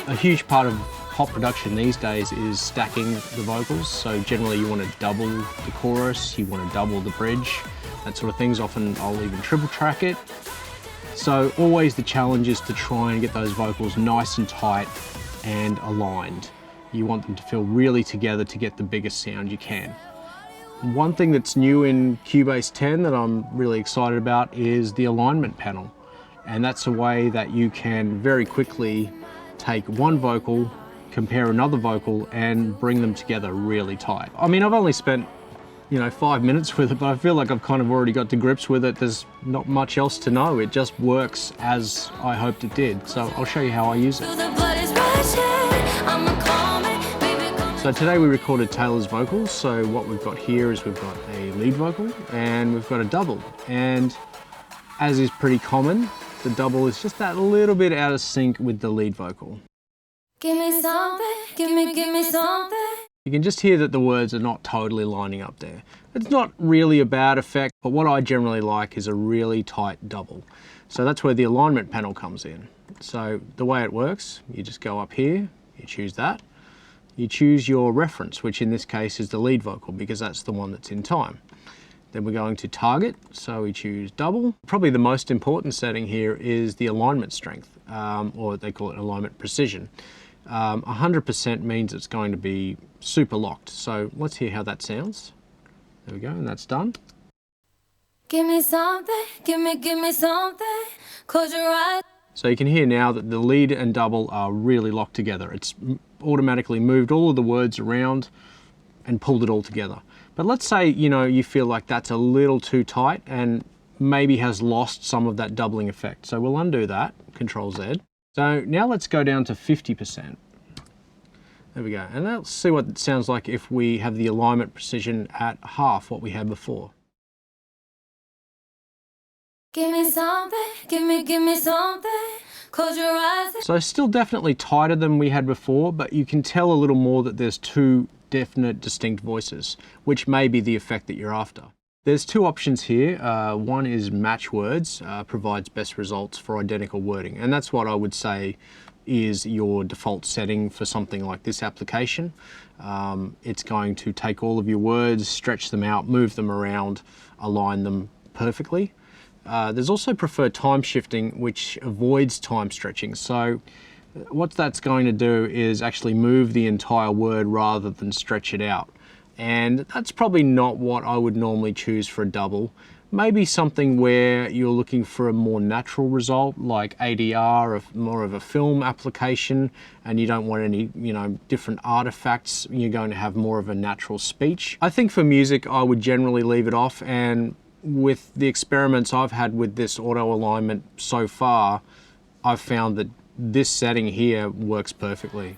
A huge part of pop production these days is stacking the vocals. So generally you want to double the chorus, you want to double the bridge, that sort of things. Often I'll even triple track it. So always the challenge is to try and get those vocals nice and tight and aligned. You want them to feel really together to get the biggest sound you can. One thing that's new in Cubase 10 that I'm really excited about is the alignment panel. And that's a way that you can very quickly take one vocal, compare another vocal, and bring them together really tight. I mean, I've only spent 5 minutes with it, but I feel like I've kind of already got to grips with it. There's not much else to know. It just works as I hoped it did. So I'll show you how I use it. So today we recorded Taylor's vocals. So what we've got here is we've got a lead vocal and we've got a double. And as is pretty common, the double is just that little bit out of sync with the lead vocal. Give me something, give me something. You can just hear that the words are not totally lining up there. It's not really a bad effect, but what I generally like is a really tight double. So that's where the alignment panel comes in. So the way it works, you just go up here, you choose that. You choose your reference, which in this case is the lead vocal because that's the one that's in time. Then we're going to target, so we choose double. Probably the most important setting here is the alignment strength, or they call it alignment precision. 100% means it's going to be super locked. So let's hear how that sounds. There we go, and that's done. Give me something, give me something, close your eyes. So you can hear now that the lead and double are really locked together. It's automatically moved all of the words around and pulled it all together. But let's say, you feel like that's a little too tight and maybe has lost some of that doubling effect. So we'll undo that, Control Z. So now let's go down to 50%. There we go. And let's see what it sounds like if we have the alignment precision at half what we had before. Give me something, give me something, close your eyes. So still definitely tighter than we had before, but you can tell a little more that there's two definite distinct voices, which may be the effect that you're after. There's two options here. One is match words, provides best results for identical wording, and that's what I would say is your default setting for something like this application. It's going to take all of your words, stretch them out, move them around, align them perfectly. There's also preferred time shifting, which avoids time stretching. So what that's going to do is actually move the entire word rather than stretch it out. And that's probably not what I would normally choose for a double. Maybe something where you're looking for a more natural result, like ADR, or more of a film application, and you don't want any, different artifacts. You're going to have more of a natural speech. I think for music, I would generally leave it off, and with the experiments I've had with this auto alignment so far, I've found that this setting here works perfectly.